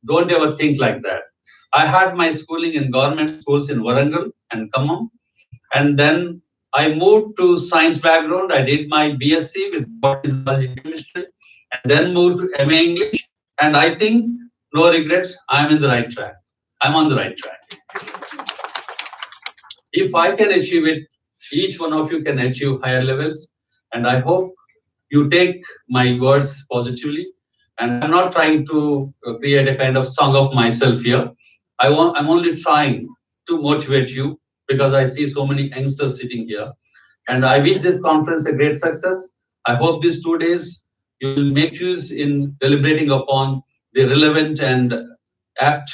Don't ever think like that. I had my schooling in government schools in Warangal and Khammam, and then I moved to science background. I did my BSc with botany, zoology, chemistry, and then moved to MA English. And I think no regrets. I'm in the right track. I'm on the right track. If I can achieve it, each one of you can achieve higher levels. And I hope you take my words positively. And I'm not trying to create a kind of song of myself here. I'm only trying to motivate you because I see so many youngsters sitting here. And I wish this conference a great success. I hope these 2 days you will make use in deliberating upon the relevant and apt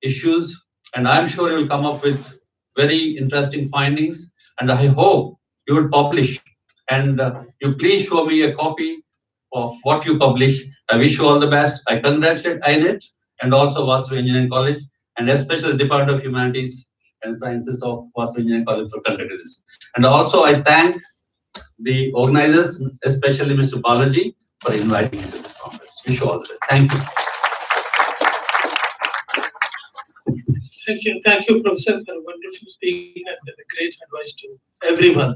issues. And I'm sure you'll come up with very interesting findings. And I hope you will publish. And you please show me a copy of what you publish. I wish you all the best. I congratulate AINET and also Vastu Engineering College, and especially the Department of Humanities and Sciences of Vastu Engineering College for conducting this. And also I thank the organizers, especially Mr. Balaji, for inviting me to this conference. Wish you all the best. Thank you. Thank you, Professor, for wonderful speaking and a great advice to everyone.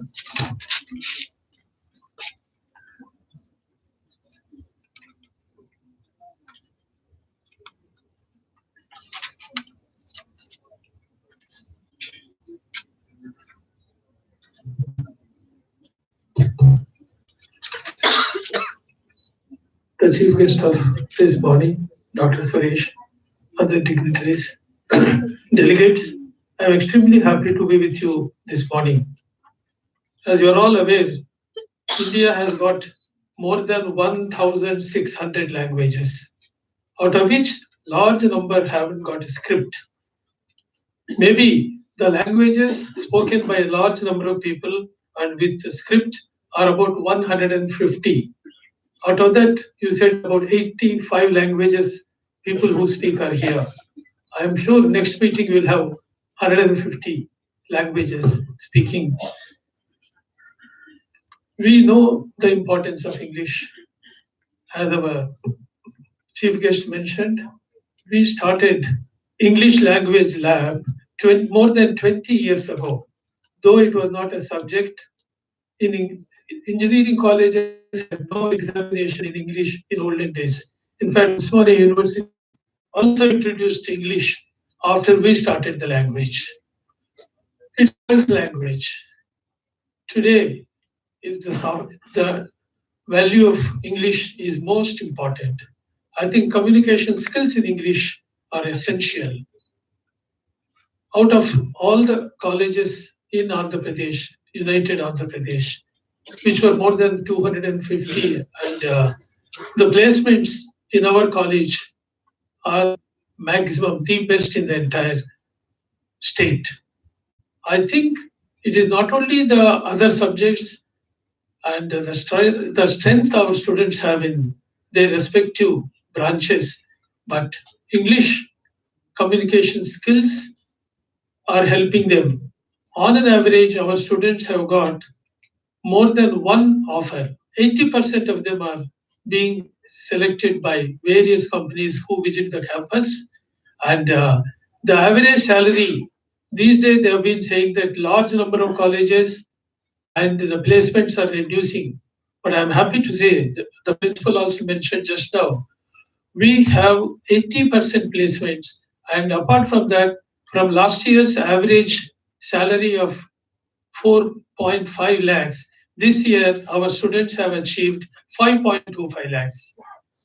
The chief guest of this morning, Dr. Suresh, other dignitaries, delegates, I'm extremely happy to be with you this morning. As you are all aware, India has got more than 1,600 languages, out of which large number haven't got a script. Maybe the languages spoken by a large number of people and with the script are about 150. Out of that, you said about 85 languages people who speak are here. I am sure next meeting we'll have 150 languages speaking. We know the importance of English. As our chief guest mentioned, we started English language lab more than 20 years ago. Though it was not a subject, in engineering colleges had no examination in English in olden days. In fact, Usmania University also introduced English after we started the language. It's a language. Today, if the value of English is most important. I think communication skills in English are essential. Out of all the colleges in Andhra Pradesh, United Andhra Pradesh, which were more than 250, and the placements in our college are maximum, the best in the entire state. I think it is not only the other subjects and the strength our students have in their respective branches, but English communication skills are helping them. On an average, our students have got more than one offer. 80% of them are being selected by various companies who visit the campus. And the average salary, these days they have been saying that large number of colleges and the placements are reducing. But I'm happy to say, the principal also mentioned just now, we have 80% placements. And apart from that, from last year's average salary of 4.5 lakhs, this year our students have achieved 5.25 lakhs.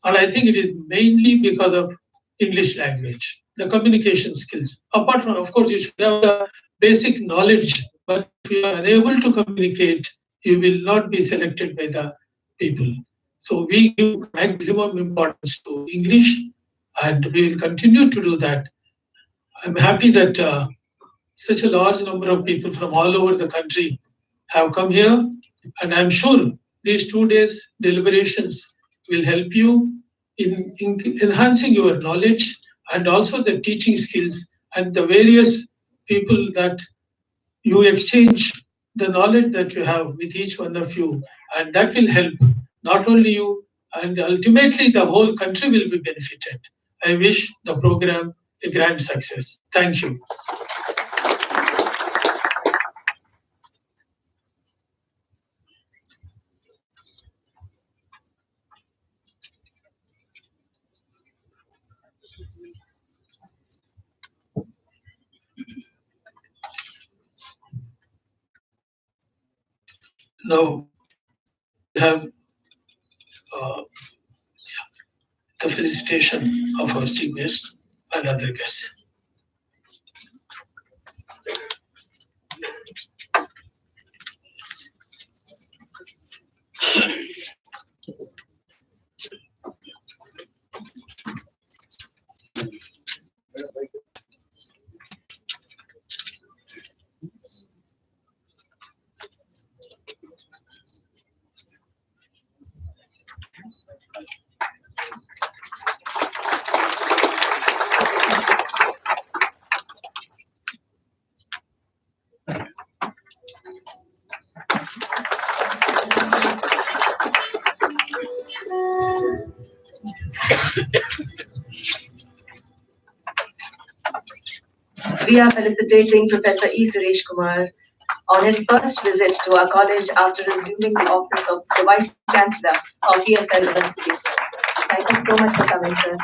And I think it is mainly because of English language, the communication skills. Apart from, of course, you should have the basic knowledge, but if you are unable to communicate, you will not be selected by the people. So we give maximum importance to English, and we will continue to do that. I'm happy that such a large number of people from all over the country have come here, and I'm sure these 2 days deliberations will help you in enhancing your knowledge and also the teaching skills and the various people that you exchange the knowledge that you have with each one of you, and that will help not only you, and ultimately the whole country will be benefited. I wish the program a grand success. Thank you. Now we have the felicitation of our chief guest and other guests. We are felicitating Professor E. Suresh Kumar on his first visit to our college after assuming the office of the Vice Chancellor of EFL Investigation. Thank you so much for coming, sir.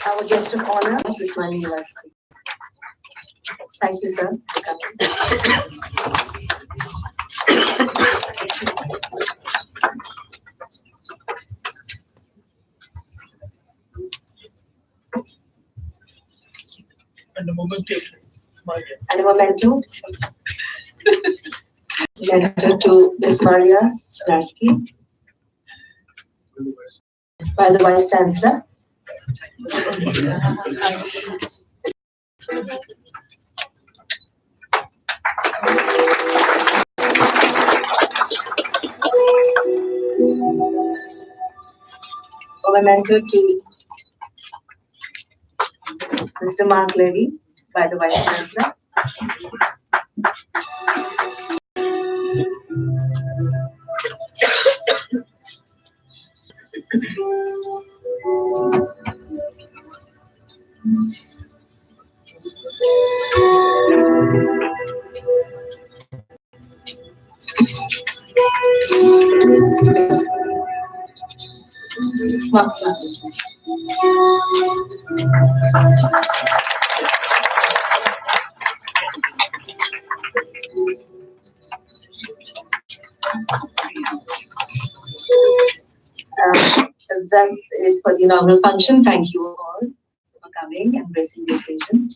Our guest of honor is Ismail University. Thank you, sir, for coming. And a memento. And a memento. Memento to Miss Maria Starsky by the Vice Chancellor. A memento to Mr. Mark Levy by the Vice Chancellor. Mark Levy. That's it for the inaugural function. Thank you all for coming and gracing the occasion.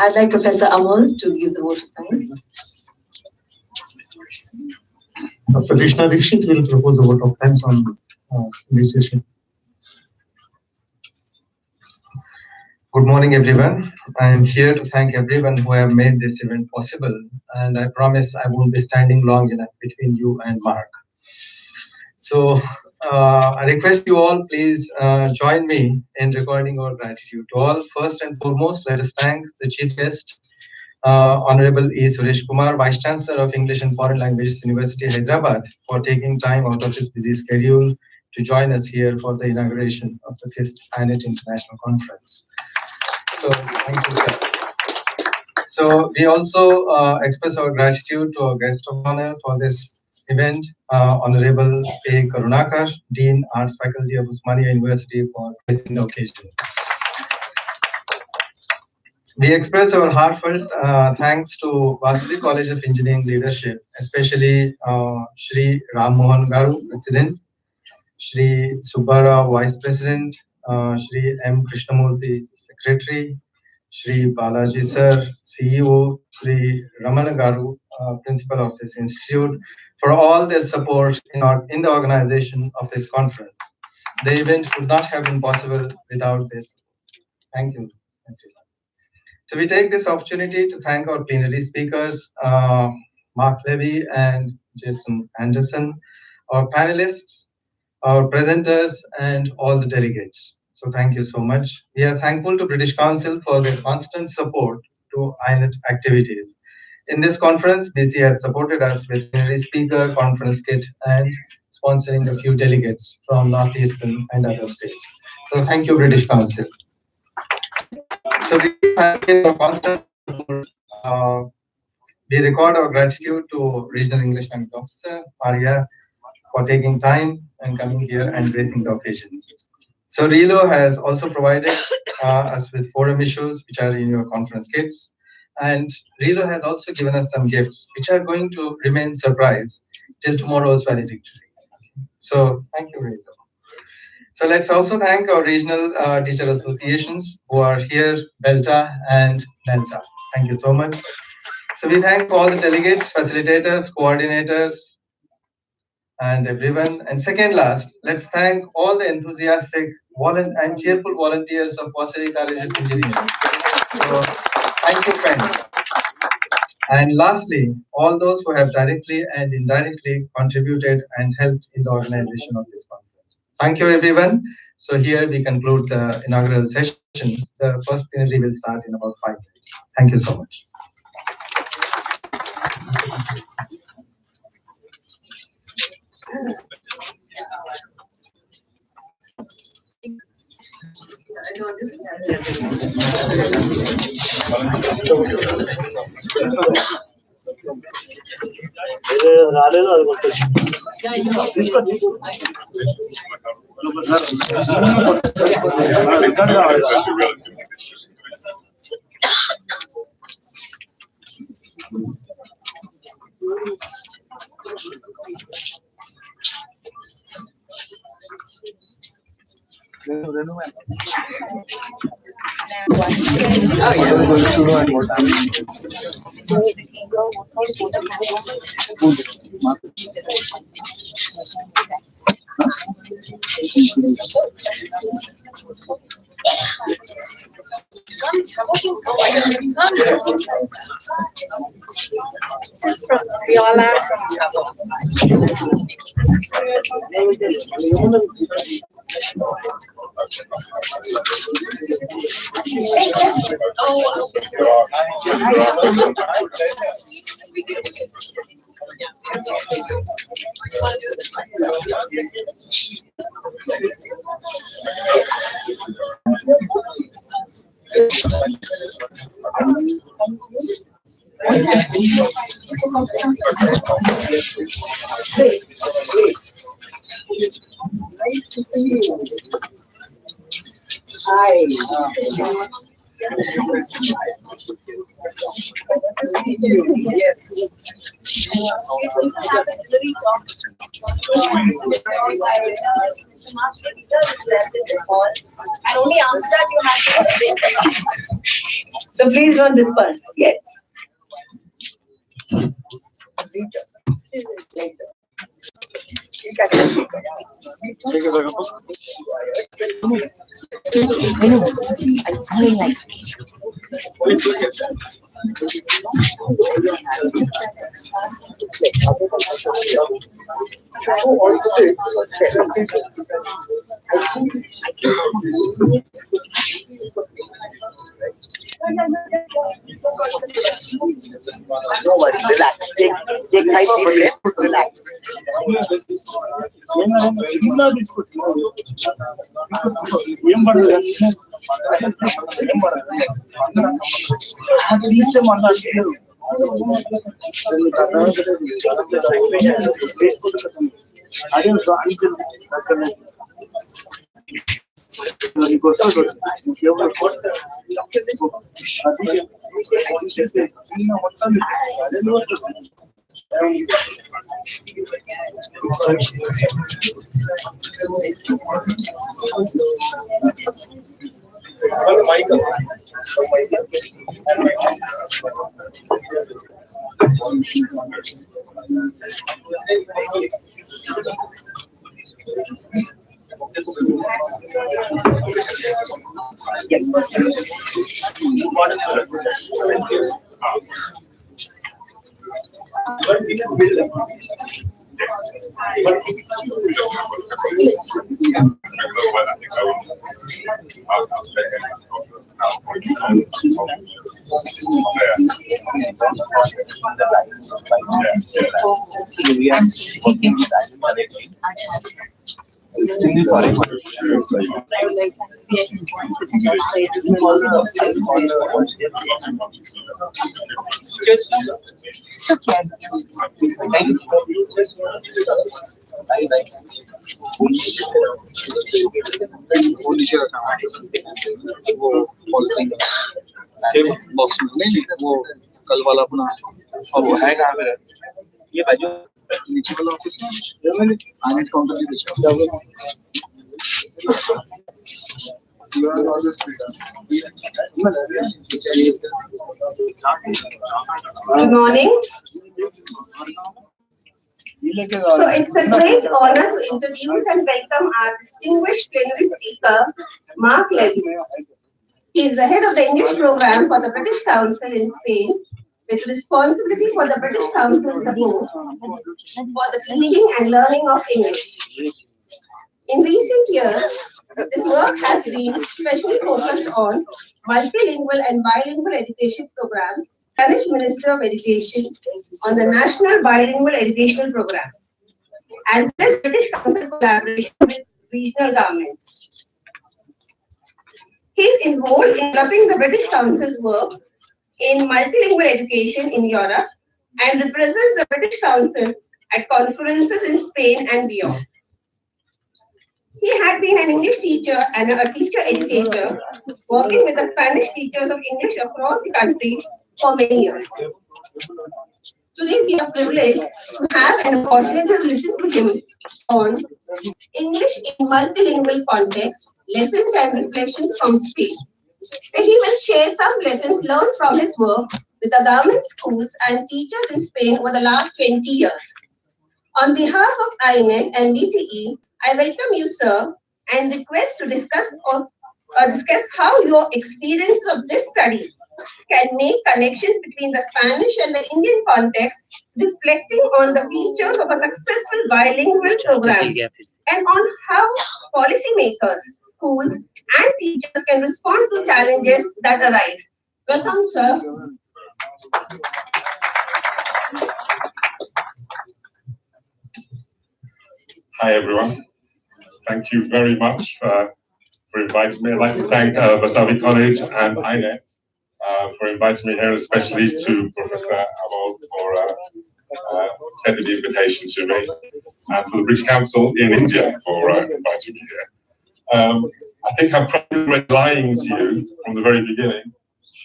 I'd like Professor Amol to give the vote of thanks. Dr. Krishna Dixit will propose a vote of thanks on this session. Good morning, everyone. I am here to thank everyone who have made this event possible, and I promise I won't be standing long enough between you and Mark. So I request you all, please join me in recording our gratitude to all. First and foremost, let us thank the chief guest, Honorable E. Suresh Kumar, Vice Chancellor of English and Foreign Languages University, Hyderabad, for taking time out of his busy schedule to join us here for the inauguration of the 5th AINET International Conference. So, thank you, sir. So, we also express our gratitude to our guest of honor for this event, Honorable A. Karunakar, Dean, Arts Faculty of Osmania University, for gracing the occasion. We express our heartfelt thanks to Vasudev College of Engineering Leadership, especially Shri Ram Mohan Garu, President, Shri Subbara, Vice President, Shri M. Krishnamurthy, Secretary, Shri Balaji Sir, CEO, Shri Ramana Garu, Principal of this institute, for all their support in the organization of this conference. The event could not have been possible without this. Thank you. Thank you. So we take this opportunity to thank our plenary speakers, Mark Levy and Jason Anderson, our panelists, our presenters, and all the delegates. So thank you so much. We are thankful to British Council for their constant support to INET activities. In this conference, BC has supported us with plenary speaker, conference kit, and sponsoring a few delegates from Northeastern and other states. So thank you, British Council. So we thank you for constant support. We record our gratitude to Regional English Language Officer, Maria, for taking time and coming here and gracing the occasion. So Relo has also provided us with forum issues, which are in your conference kits. And Relo has also given us some gifts, which are going to remain surprise till tomorrow's valedictory. So thank you, Relo. So let's also thank our regional teacher associations who are here, Belta and Delta. Thank you so much. So we thank all the delegates, facilitators, coordinators, and everyone. And second last, let's thank all the enthusiastic and cheerful volunteers of Wasari College of Engineering. So thank you, friends. And lastly, all those who have directly and indirectly contributed and helped in the organization of this conference. Thank you, everyone. So here we conclude the inaugural session. The first plenary will start in about 5 minutes. Thank you so much. This is from Viola. Nice to see you. Hi. And only after that you have to. So please don't disperse yet. No worries, relax. Take nice deep breath, relax. Box में नहीं वो कल वाला अपना और वो है कहाँ पे ये भाई नीचे वाला ऑफिस है आनेट काउंटर के पीछे Good morning. So it's a great honor to introduce and welcome our distinguished plenary speaker, Mark Levy. He is the head of the English program for the British Council in Spain, with responsibility for the British Council in the board for the teaching and learning of English. In recent years, this work has been specially focused on multilingual and bilingual education program, Spanish Minister of Education on the National Bilingual Educational Program, as well as British Council collaboration with regional governments. He is involved in developing the British Council's work in multilingual education in Europe and represents the British Council at conferences in Spain and beyond. He had been an English teacher and a teacher educator, working with the Spanish teachers of English across the country for many years. Today we are privileged to have an opportunity to listen to him on English in multilingual context, lessons and reflections from Spain, where he will share some lessons learned from his work with the government schools and teachers in Spain over the last 20 years. On behalf of AINET and BCE, I welcome you, sir, and request to discuss how your experience of this study can make connections between the Spanish and the Indian context, reflecting on the features of a successful bilingual program and on how policymakers, schools, and teachers can respond to challenges that arise. Welcome, sir. Hi, everyone. Thank you very much for inviting me. I'd like to thank Wasabi College and AINET for inviting me here, especially to Professor Amal for sending the invitation to me, and for the British Council in India for inviting me here. I think I'm probably lying to you from the very beginning,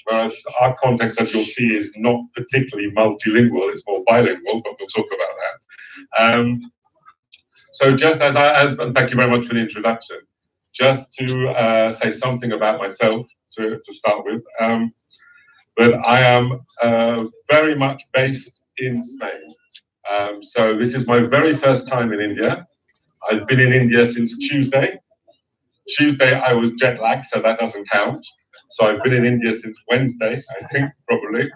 whereas our context, as you'll see, is not particularly multilingual, it's more bilingual, but we'll talk about that. So just and thank you very much for the introduction, just to say something about myself to start with, that I am very much based in Spain. So this is my very first time in India. I've been in India since Tuesday. Tuesday I was jet lagged, so that doesn't count. So I've been in India since Wednesday, I think, probably.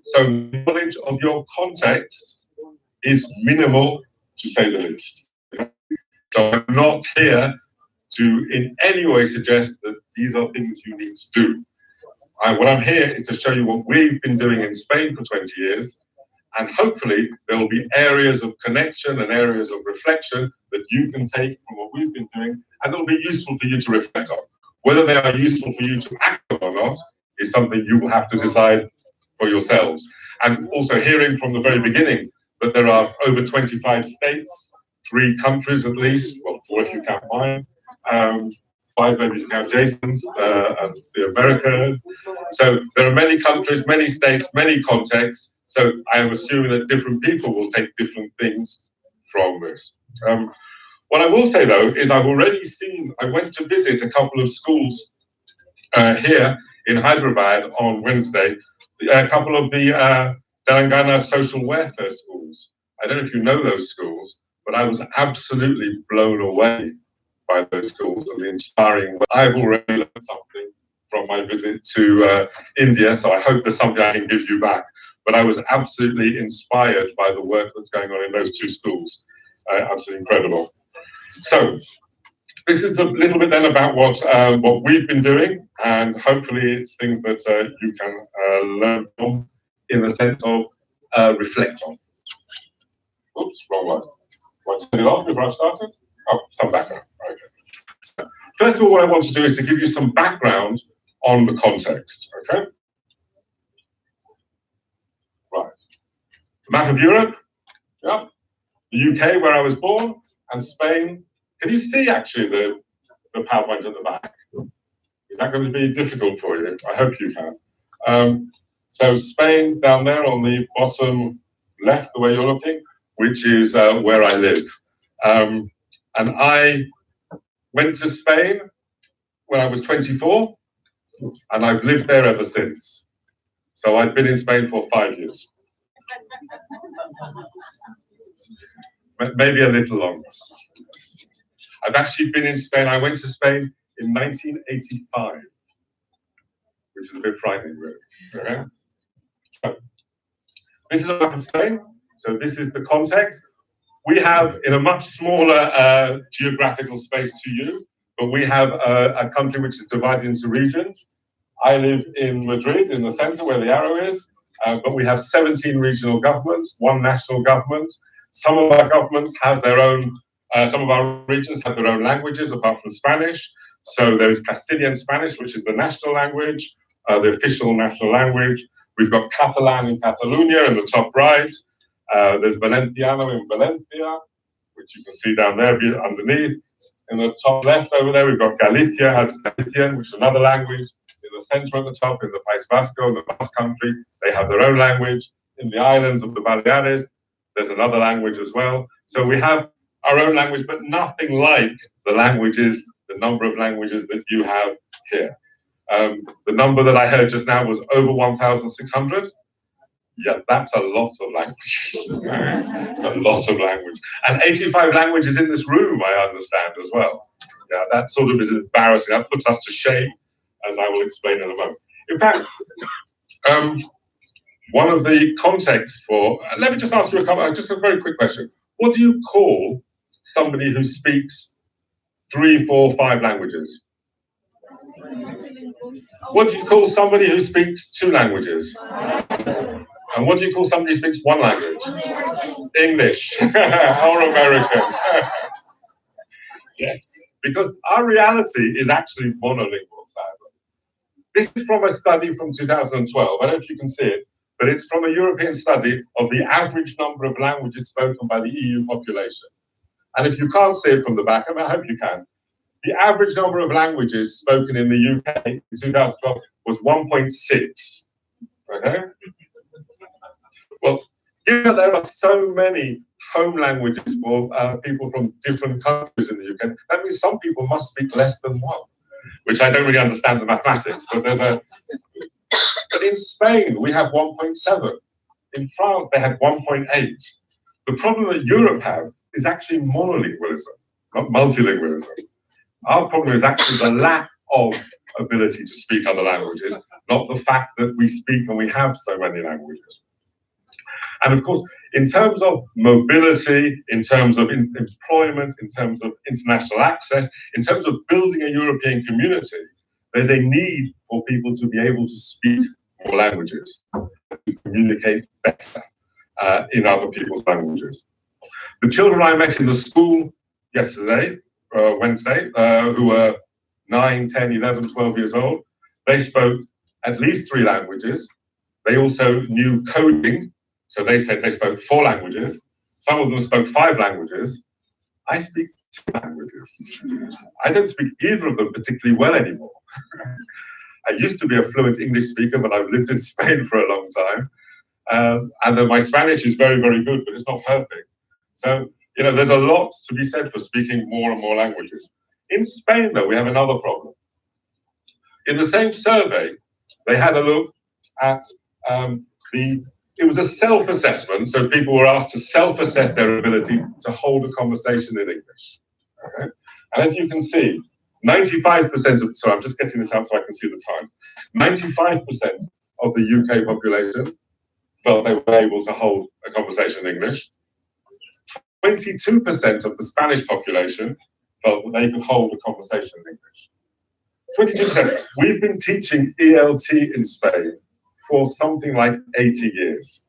So knowledge of your context is minimal, to say the least. So I'm not here to in any way suggest that these are things you need to do. What I'm here is to show you what we've been doing in Spain for 20 years, and hopefully there will be areas of connection and areas of reflection that you can take from what we've been doing, and that will be useful for you to reflect on. Whether they are useful for you to act on or not is something you will have to decide for yourselves. And also hearing from the very beginning that there are over 25 states, 3 countries at least, well, 4 if you count mine, 5 maybe if you count Jason's, and the America. So there are many countries, many states, many contexts. So I am assuming that different people will take different things from this. What I will say though is I've already seen, I went to visit a couple of schools here in Hyderabad on Wednesday, a couple of the Telangana social welfare schools. I don't know if you know those schools, but I was absolutely blown away by those schools and the inspiring. I've already learned something from my visit to India, so I hope there's something I can give you back. But I was absolutely inspired by the work that's going on in those two schools. Absolutely incredible. So this is a little bit then about what we've been doing, and hopefully it's things that you can learn from in the sense of reflect on. Oops, wrong one. Want to turn it off before I started? Oh, some background. Okay. So, first of all, what I want to do is to give you some background on the context. Okay. Right. The map of Europe. Yeah. The UK, where I was born, and Spain. Can you see actually the PowerPoint at the back? Is that going to be difficult for you? I hope you can. So Spain down there on the bottom left, the way you're looking, which is where I live. And I went to Spain when I was 24, and I've lived there ever since. So I've been in Spain for 5 years. Maybe a little longer. I've actually been in Spain. I went to Spain in 1985, which is a bit frightening, really. Okay? So, this is a map of Spain. So this is the context. We have, in a much smaller geographical space to you, but we have a country which is divided into regions. I live in Madrid, in the center where the arrow is, but we have 17 regional governments, one national government. Some of our governments have their own, some of our regions have their own languages apart from Spanish. So there is Castilian Spanish, which is the national language, the official national language. We've got Catalan in Catalonia in the top right. There's Valenciano in Valencia, which you can see down there underneath. In the top left over there, we've got Galicia has Galician, which is another language. In the center at the top, in the País Vasco, in the Basque country, they have their own language. In the islands of the Baleares, there's another language as well. So we have our own language, but nothing like the languages, the number of languages that you have here. The number that I heard just now was over 1,600. Yeah, that's a lot of languages. It's a lot of language. And 85 languages in this room, I understand as well. Yeah, that sort of is embarrassing. That puts us to shame, as I will explain in a moment. In fact, one of the contexts for, let me just ask you just a very quick question. What do you call somebody who speaks 3, 4, 5 languages? What do you call somebody who speaks 2 languages? And what do you call somebody who speaks 1 language? English or American. Yes, because our reality is actually monolingual, sadly. This is from a study from 2012. I don't know if you can see it, but it's from a European study of the average number of languages spoken by the EU population. And if you can't see it from the back, I hope you can. The average number of languages spoken in the UK in 2012 was 1.6. Okay? Well, given that there are so many home languages for people from different countries in the UK, that means some people must speak less than 1, which I don't really understand the mathematics, but there's a... But in Spain, we have 1.7. In France, they have 1.8. The problem that Europe has is actually monolingualism, not multilingualism. Our problem is actually the lack of ability to speak other languages, not the fact that we speak and we have so many languages. And of course, in terms of mobility, in terms of employment, in terms of international access, in terms of building a European community, there's a need for people to be able to speak more languages, to communicate better in other people's languages. The children I met in the school yesterday, Wednesday, who were 9, 10, 11, 12 years old, they spoke at least 3 languages. They also knew coding. So they said they spoke 4 languages. Some of them spoke 5 languages. I speak 2 languages. I don't speak either of them particularly well anymore. I used to be a fluent English speaker, but I've lived in Spain for a long time. And my Spanish is very, very good, but it's not perfect. So, you know, there's a lot to be said for speaking more and more languages. In Spain, though, we have another problem. In the same survey, they had a look at it was a self-assessment, so people were asked to self-assess their ability to hold a conversation in English. Okay? And as you can see, 95% of, so I'm just getting this out so I can see the time, 95% of the UK population felt they were able to hold a conversation in English. 22% of the Spanish population felt that they could hold a conversation in English. 22%. We've been teaching ELT in Spain for something like 80 years.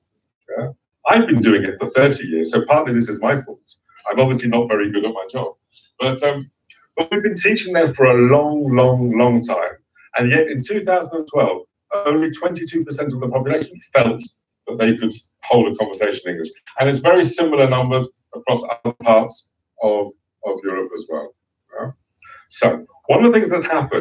Yeah? I've been doing it for 30 years, so partly this is my fault. I'm obviously not very good at my job. But we've been teaching them for a long time. And yet in 2012, only 22% of the population felt that they could hold a conversation in English. And it's very similar numbers across other parts of Europe as well. Yeah? So one of the things that's happened